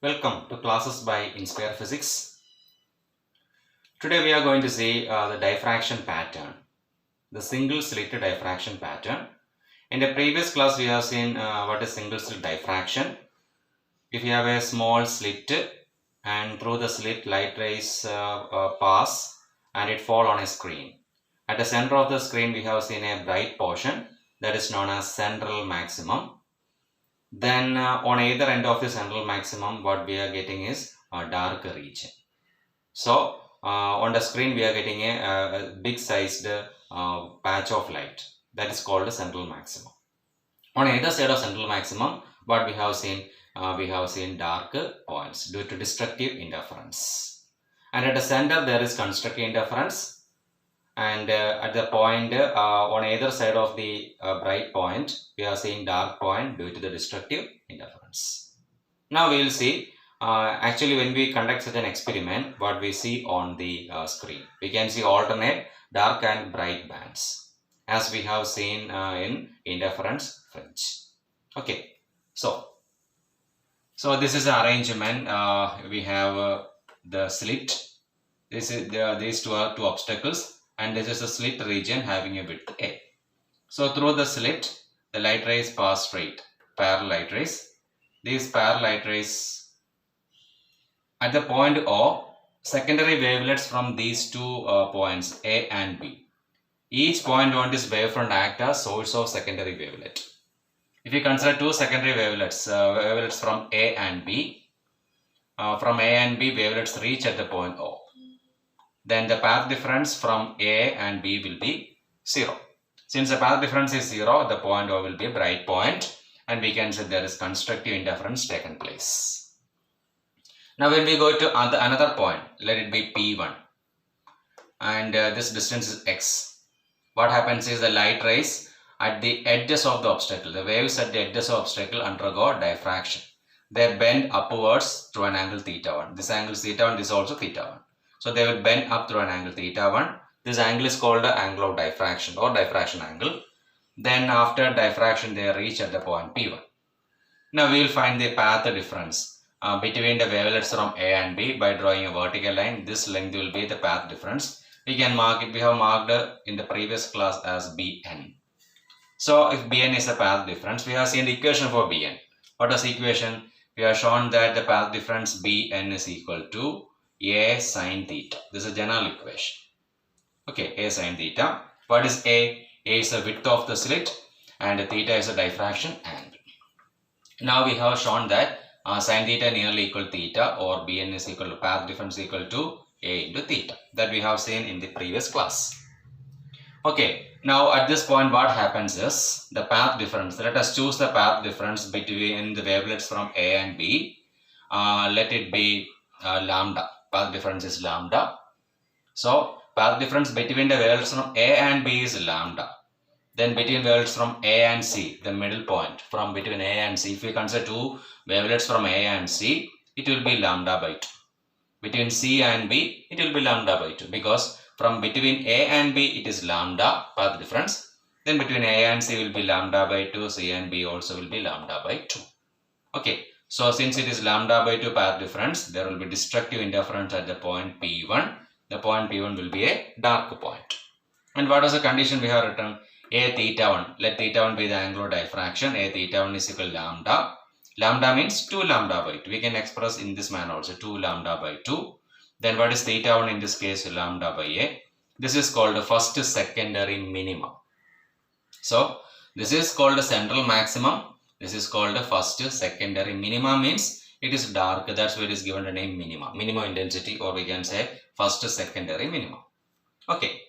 Welcome to classes by Inspire Physics. Today we are going to see the diffraction pattern, the single slit diffraction pattern. In the previous class we have seen what is single slit diffraction. If you have a small slit and through the slit light rays pass and it fall on a screen. At the center of the screen we have seen a bright portion that is known as central maximum. Then on either end of the central maximum what we are getting is a dark region. So on the screen we are getting a big sized patch of light that is called the central maximum. On either side of central maximum what we have seen dark points due to destructive interference. And at the center there is constructive interference. And at the point on either side of the bright point, we are seeing dark point due to the destructive interference. Now we will see, actually when we conduct such an experiment, what we see on the screen. We can see alternate dark and bright bands, as we have seen in interference fringe. Okay, so this is the arrangement. We have the slit. These two are two obstacles. And this is a slit region having a width A. So through the slit, the light rays pass straight, parallel light rays. These parallel light rays at the point O, secondary wavelets from these two points A and B. Each point on this wavefront act as source of secondary wavelet. If you consider two secondary wavelets from A and B, wavelets reach at the point O. Then the path difference from A and B will be 0. Since the path difference is 0, the point O will be a bright point, and we can say there is constructive interference taken place. Now when we go to another point, let it be P1, and this distance is x. What happens is the light rays at the edges of the obstacle, the waves at the edges of the obstacle undergo diffraction. They bend upwards through an angle θ1. This angle is θ1, this is also θ1. So they will bend up through an angle θ1. This angle is called the angle of diffraction or diffraction angle. Then after diffraction they reach at the point P1. Now we will find the path difference between the wavelets from A and B by drawing a vertical line. This length will be the path difference. We can mark it. We have marked in the previous class as Bn. So if Bn is the path difference, we have seen the equation for Bn. What is the equation? We have shown that the path difference Bn is equal to A sin theta. This is a general equation. Okay, A sin theta. What is A? A is the width of the slit and theta is a diffraction angle. Now we have shown that sin theta nearly equal theta, or Bn is equal to path difference equal to A into theta. That we have seen in the previous class. Okay, now at this point what happens is the path difference. Let us choose the path difference between the wavelets from A and B. Let it be lambda. Path difference is lambda. So path difference between the wavelets from A and B is lambda. Then between wavelets from A and C, the middle point from between A and C, if we consider two wavelets from A and C, it will be lambda by 2. Between C and B, it will be lambda by 2, because from between A and B it is lambda path difference. Then between A and C will be lambda by 2, C and B also will be lambda by 2. Okay. So since it is lambda by 2 path difference, there will be destructive interference at the point P1. The point P1 will be a dark point. And what is the condition we have written? A θ1. Let θ1 be the angle of diffraction. A θ1 is equal to lambda. Lambda means 2 lambda by 2. We can express in this manner also, 2 lambda by 2. Then what is θ1 in this case? Lambda by A. This is called the first secondary minimum. So this is called the central maximum. This is called the first secondary minima, means it is dark. That's why it is given the name minima. Minimum intensity, or we can say first secondary minimum. Okay.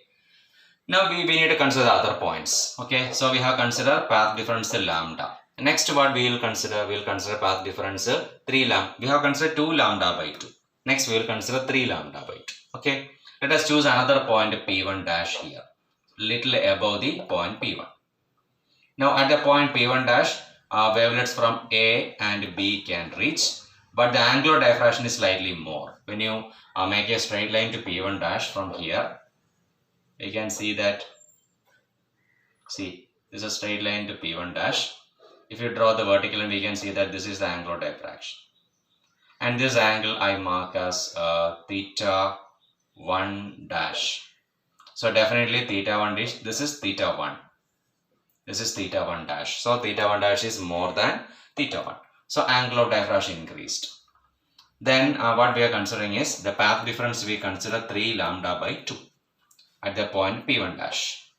Now we need to consider other points. Okay. So we have considered path difference lambda. Next what we will consider? We will consider path difference 3 lambda. We have considered 2 lambda by 2. Next we will consider 3 lambda by 2. Okay. Let us choose another point P1 dash here. Little above the point P1. Now at the point P1 dash, wavelets from A and B can reach, but the angular diffraction is slightly more. When you make a straight line to P1 dash from here, you can see that, this is a straight line to P1 dash. If you draw the vertical line, we can see that this is the angular diffraction. and this angle I mark as theta 1 dash. So definitely theta 1 dash, this is theta 1. This is theta 1 dash. So theta 1 dash is more than theta 1. So angle of diffraction increased. Then what we are considering is the path difference. We consider 3 lambda by 2 at the point P1 dash.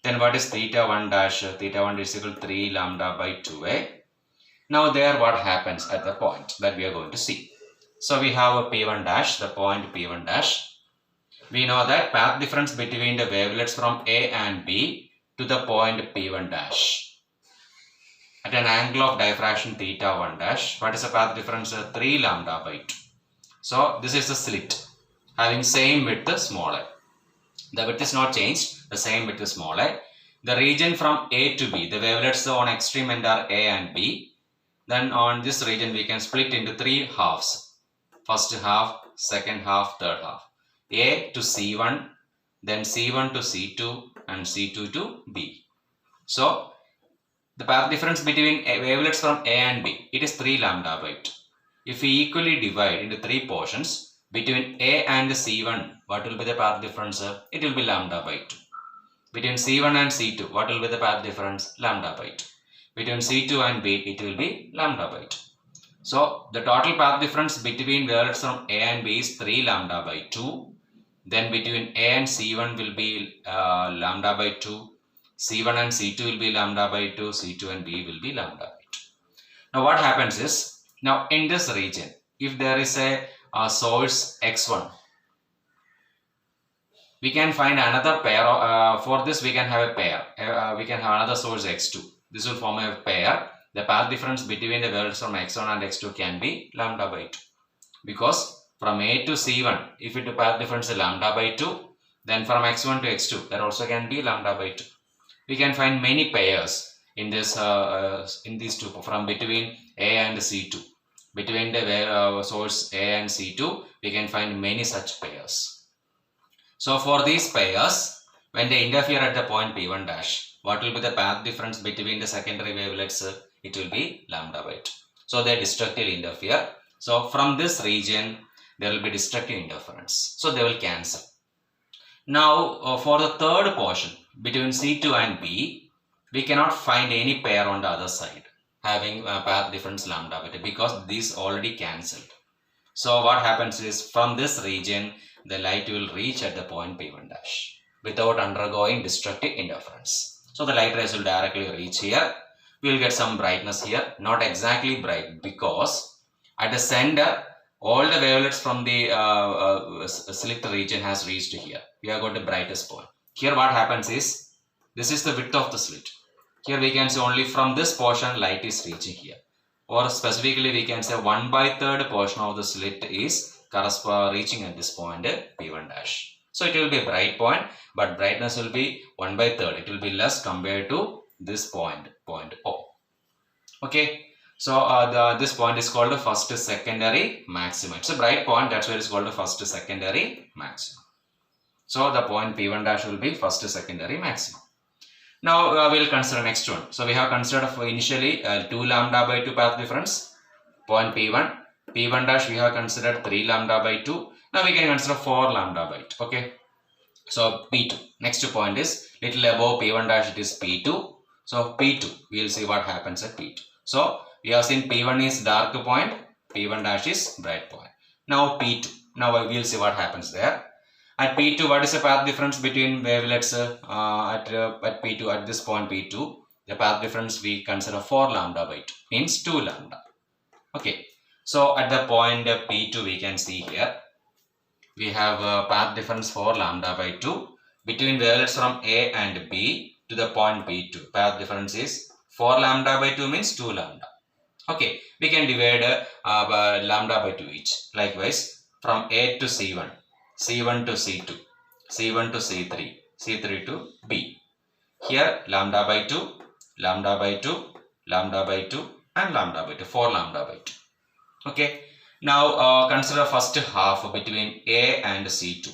Then what is theta 1 dash? Theta 1 is equal to 3 lambda by 2a. Now there what happens at the point that we are going to see. So we have a P1 dash, the point P1 dash. We know that path difference between the wavelets from A and B to the point P1 dash at an angle of diffraction theta 1 dash. What is the path difference? 3 lambda by 2. So this is the slit having same width smaller. The width is not changed, the same width is smaller. The region from A to B, the wavelets on extreme end are A and B. Then on this region we can split into 3 halves. First half, second half, third half. A to C1, then C1 to C2 and C2 to B. So the path difference between wavelets from A and B, it is 3 lambda by 2. If we equally divide into 3 portions, between A and C1, what will be the path difference? It will be lambda by 2. Between C1 and C2, what will be the path difference? Lambda by 2. Between C2 and B, it will be lambda by 2. So the total path difference between wavelets from A and B is 3 lambda by 2. Then between A and C1 will be lambda by 2. C1 and C2 will be lambda by 2. C2 and B will be lambda by 2. Now what happens is, now in this region, if there is a source x1, we can find another pair. For this we can have a pair. We can have another source x2. This will form a pair. The path difference between the wavelets from x1 and x2 can be lambda by 2. Because from A to C1, if the path difference is lambda by 2, then from x1 to x2, that also can be lambda by 2. We can find many pairs in this in these two, from between A and C2. Between the source A and C2, we can find many such pairs. So for these pairs, when they interfere at the point P1 dash, what will be the path difference between the secondary wavelets? It will be lambda by 2. So they destructively interfere. So from this region, there will be destructive interference. So they will cancel. Now for the third portion, between C2 and B, we cannot find any pair on the other side having a path difference lambda by 2 because these already cancelled. So what happens is, from this region, the light will reach at the point P1 dash without undergoing destructive interference. So the light rays will directly reach here. We will get some brightness here, not exactly bright, because at the center, all the wavelets from the slit region has reached here. We have got the brightest point. Here what happens is, this is the width of the slit. Here we can say only from this portion light is reaching here. Or specifically we can say 1/3 portion of the slit is reaching at this point P1 dash. So it will be a bright point, but brightness will be 1/3. It will be less compared to this point O. Okay. So this point is called the first secondary maximum. It's a bright point, that's why it's called the first secondary maximum. So the point P1 dash will be first secondary maximum. Now we'll consider next one. So we have considered for initially 2 lambda by 2 path difference, point P1. P1 dash we have considered 3 lambda by 2. Now we can consider 4 lambda by 2. Okay. So P2. Next point is little above P1 dash, it is P2. So P2, we will see what happens at P2. So we have seen P1 is dark point, P1 dash is bright point. Now P2. Now we will see what happens there. At P2, what is the path difference between wavelets at P2, at this point P2? The path difference we consider 4 lambda by 2, means 2 lambda. Okay. So at the point P2, we can see here, we have a path difference 4 lambda by 2 between wavelets from A and B to the point P2. Path difference is 4 lambda by 2 means 2 lambda. Okay, we can divide lambda by 2 each. Likewise, from A to C1, C1 to C2, C1 to C3, C3 to B. Here lambda by 2, lambda by 2, lambda by 2 and lambda by 2, 4 lambda by 2. Okay, now consider first half between A and C2.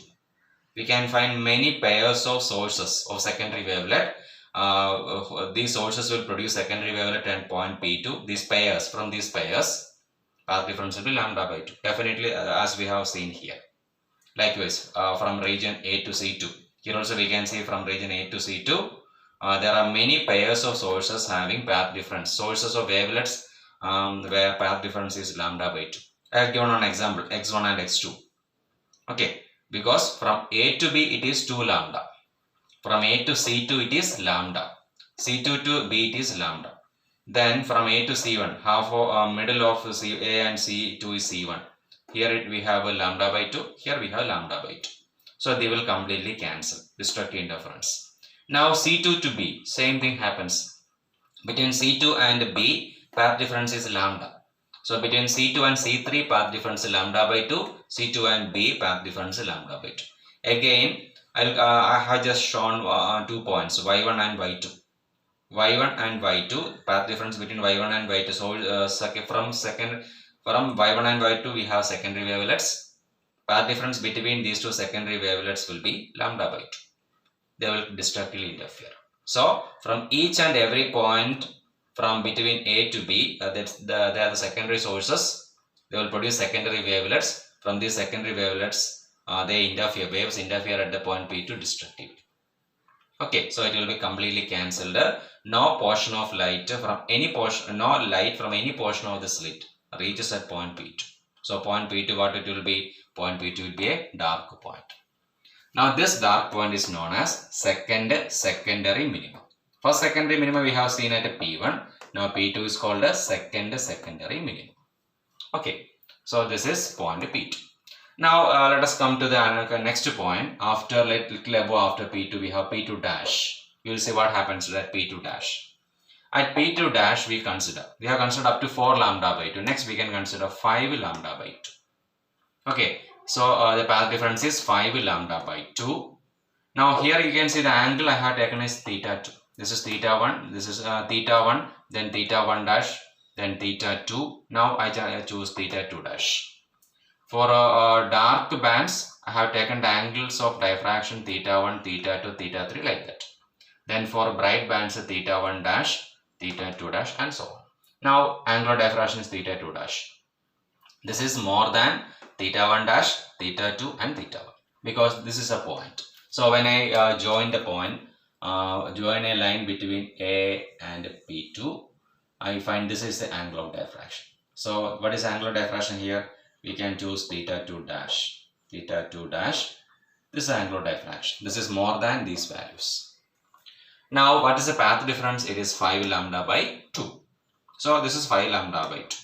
We can find many pairs of sources of secondary wavelet. These sources will produce secondary wavelet at point P2. These pairs, from these pairs, path difference will be lambda by 2. Definitely, as we have seen here. Likewise, from region A to C2. Here also we can see from region A to C2, there are many pairs of sources having path difference. Sources of wavelets where path difference is lambda by 2. I have given an example, x1 and x2. Okay, because from A to B it is 2 lambda. From A to C2 it is lambda. C2 to B it is lambda. Then from A to C1, half of middle of A and C2 is C1. Here we have a lambda by 2. Here we have lambda by 2. So they will completely cancel. Destructive interference. Now C2 to B, same thing happens. Between C2 and B, path difference is lambda. So between C2 and C3, path difference is lambda by 2. C2 and B, path difference is lambda by 2. Again, I have just shown 2 points, y1 and y2. y1 and y2, path difference between y1 and y2. So from y1 and y2 we have secondary wavelets. Path difference between these two secondary wavelets will be lambda by 2. They will destructively interfere. So from each and every point from between A to B, they are the secondary sources. They will produce secondary wavelets. From these secondary wavelets, waves interfere at the point P2 destructively. Okay, so it will be completely cancelled. No portion of light from any portion, no light from any portion of the slit reaches at point P2. So point P2, what it will be? Point P2 will be a dark point. Now this dark point is known as secondary minimum. First secondary minimum we have seen at P1. Now P2 is called a secondary minimum. Okay, so this is point P2. Now let us come to the next point. After little above after P2 we have P2 dash. You will see what happens at P2 dash. At P2 dash we have considered up to 4 lambda by 2. Next we can consider 5 lambda by 2. Okay, so the path difference is 5 lambda by 2. Now here you can see the angle I have taken is theta 2. This is theta 1, this is theta 1, then theta 1 dash, then theta 2. Now I choose theta 2 dash. For dark bands, I have taken the angles of diffraction theta 1, theta 2, theta 3 like that. Then for bright bands, theta 1 dash, theta 2 dash and so on. Now angular diffraction is theta 2 dash. This is more than theta 1 dash, theta 2 and theta 1 because this is a point. So when I join the point, join a line between A and P2, I find this is the angle of diffraction. So what is angular diffraction here? We can choose theta 2 dash, theta 2 dash. This is angular diffraction. This is more than these values. Now what is the path difference? It is 5 lambda by 2. So this is 5 lambda by 2.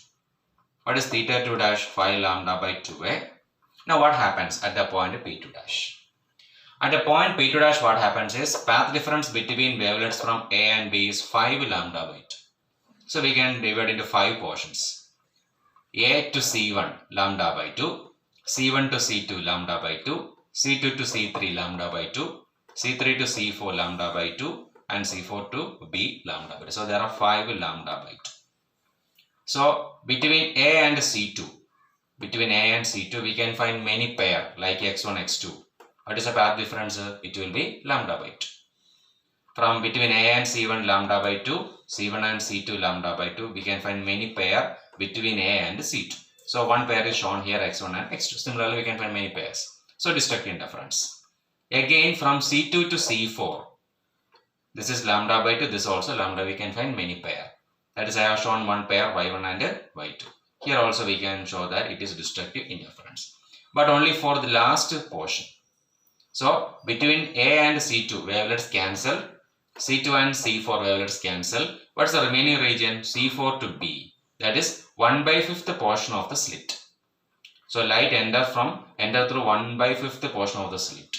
What is theta 2 dash? 5 lambda by 2a. Now what happens at the point P2 dash? At the point P2 dash what happens is path difference between wavelets from A and B is 5 lambda by 2. So we can divide into 5 portions. A to C1 lambda by 2, C1 to C2 lambda by 2, C2 to C3 lambda by 2, C3 to C4 lambda by 2 and C4 to B lambda by 2. So there are 5 lambda by 2. So between A and C2, we can find many pair like x1, x2. What is the path difference? It will be lambda by 2. From between A and C1 lambda by 2, C1 and C2 lambda by 2, we can find many pair between A and C2. So one pair is shown here x1 and x2. Similarly, we can find many pairs. So destructive interference. Again from C2 to C4, this is lambda by 2, this also lambda, we can find many pair. That is I have shown one pair y1 and y2. Here also we can show that it is destructive interference. But only for the last portion. So between A and C2 wavelets cancel, C2 and C4 wavelets cancel. What's the remaining region? C4 to B. That is 1/5 portion of the slit. So light enter through 1/5 portion of the slit.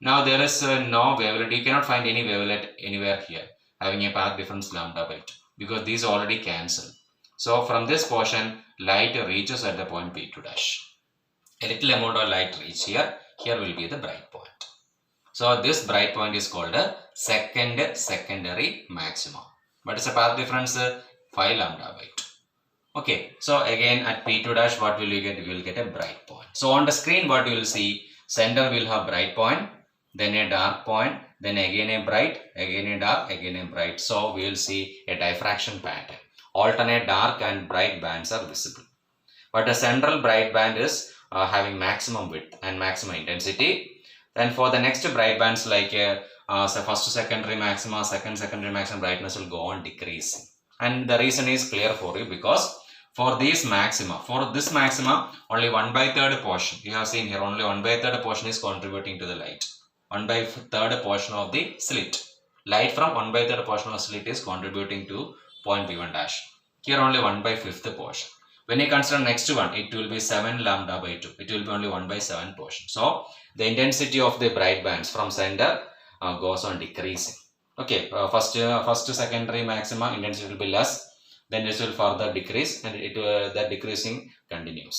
Now there is no wavelet. You cannot find any wavelet anywhere here having a path difference lambda by 2 because these already cancel. So from this portion light reaches at the point P2 dash. A little amount of light reach here. Here will be the bright point. So this bright point is called a secondary maximum. What is the path difference? 5 lambda by 2. Okay, so again at P2 dash what will you get? You will get a bright point. So on the screen what you will see, center will have bright point, then a dark point, then again a bright, again a dark, again a bright. So we will see a diffraction pattern. Alternate dark and bright bands are visible. but the central bright band is having maximum width and maximum intensity. Then for the next bright bands like so first secondary maxima, second secondary maximum, brightness will go on decreasing. And the reason is clear for you, because for these maxima, for this maxima, only 1/3 portion, you have seen here only 1/3 portion is contributing to the light. 1/3 portion of the slit. Light from 1/3 portion of slit is contributing to point V1 dash. Here only 1/5 portion. When you consider next one, it will be 7 lambda by 2. It will be only 1/7 portion. So the intensity of the bright bands from center goes on decreasing. Okay, first secondary maxima intensity will be less, then this will further decrease, and the decreasing continues.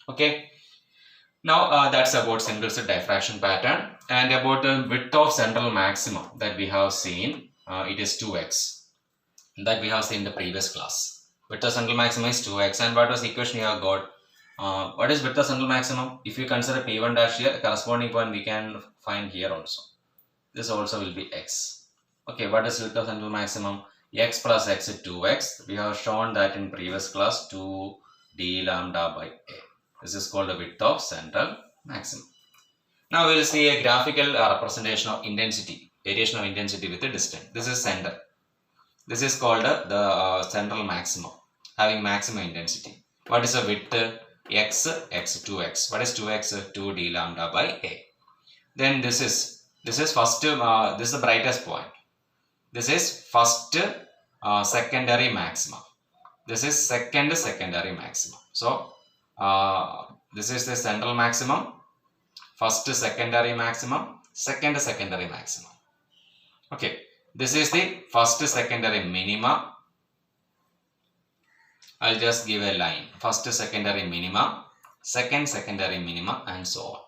Okay. Now that's about single slit diffraction pattern, and about the width of central maximum that we have seen, it is 2x, that we have seen in the previous class. Width of central maximum is 2x, and what was the equation you have got? What is width of central maximum? If you consider P1 dash here, corresponding point we can find here also. This also will be x. Okay, what is width of central maximum? X plus x is 2x. We have shown that in previous class, 2d lambda by a. This is called the width of central maximum. Now we will see a graphical representation of intensity, variation of intensity with a distance. This is center. This is called the central maximum, having maximum intensity. What is the width? X, 2x. What is 2x? 2d lambda by a. Then this is first, this is the brightest point. This is first secondary maximum. This is second secondary maximum. So this is the central maximum, first secondary maximum, second secondary maximum. Okay, this is the first secondary minima. I'll just give a line. First secondary minima, second secondary minima, and so on.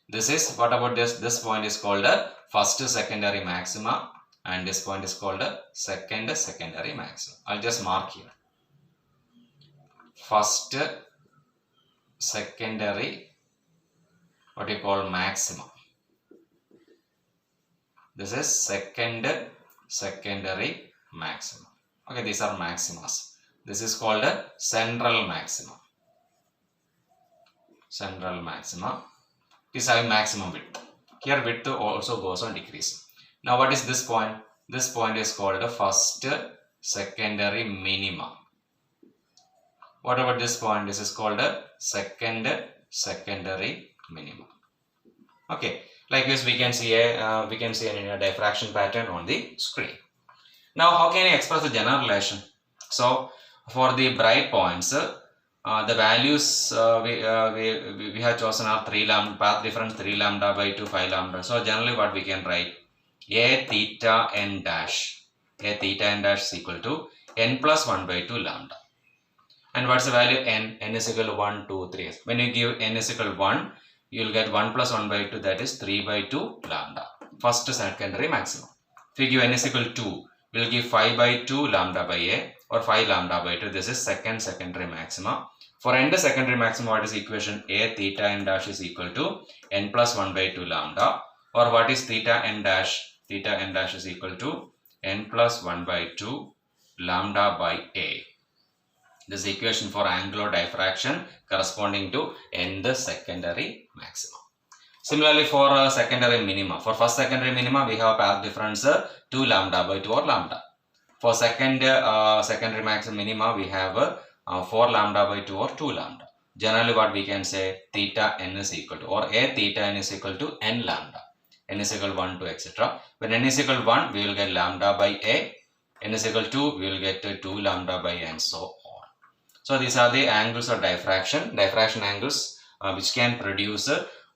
This is, what about this? This point is called a first secondary maxima, and this point is called a second secondary maximum. I'll just mark here. First secondary, what you call maximum. This is second secondary maximum. Okay, these are maximas. This is called a central maximum. Central maxima is having maximum width. Here width also goes on decreasing. Now what is this point? This point is called the first secondary minima. What about this point? This is called a second secondary minima. Okay, like this we can see a diffraction pattern on the screen. Now how can I express the general relation? So for the bright points, the values we have chosen are 3 lambda, path difference 3 lambda by 2, 5 lambda. So generally what we can write, a theta n dash is equal to n plus 1 by 2 lambda. And what's the value n? N is equal to 1, 2, 3. When you give n is equal to 1, you will get 1 plus 1 by 2, that is 3 by 2 lambda. First secondary maximum. If you give n is equal to 2, we will give 5 by 2 lambda by a, or 5 lambda by 2. This is second secondary maxima. For n secondary maxima, what is the equation? A theta n dash is equal to n plus 1 by 2 lambda. Or what is theta n dash? Theta n dash is equal to n plus 1 by 2 lambda by a. This is equation for angular diffraction corresponding to n the secondary maxima. Similarly for secondary minima. For first secondary minima, we have path difference 2 lambda by 2 or lambda. For second secondary maximum minima, we have 4 lambda by 2 or 2 lambda. Generally what we can say, theta n is equal to, or a theta n is equal to n lambda. N is equal to 1, 2, etc. When n is equal to 1, we will get lambda by a. N is equal to 2, we will get 2 lambda by a, and so on. So these are the angles of diffraction angles which can produce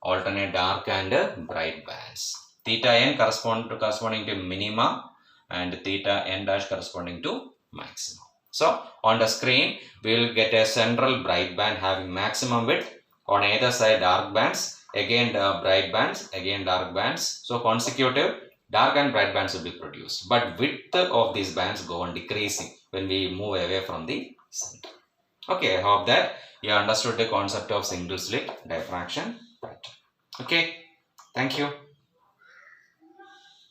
alternate dark and bright bands. Theta n corresponding to minima, and theta n dash corresponding to maximum. So on the screen, we will get a central bright band having maximum width. On either side, dark bands, again bright bands, again dark bands. So consecutive dark and bright bands will be produced. But width of these bands go on decreasing when we move away from the center. Okay, I hope that you understood the concept of single slit diffraction pattern. Okay, thank you.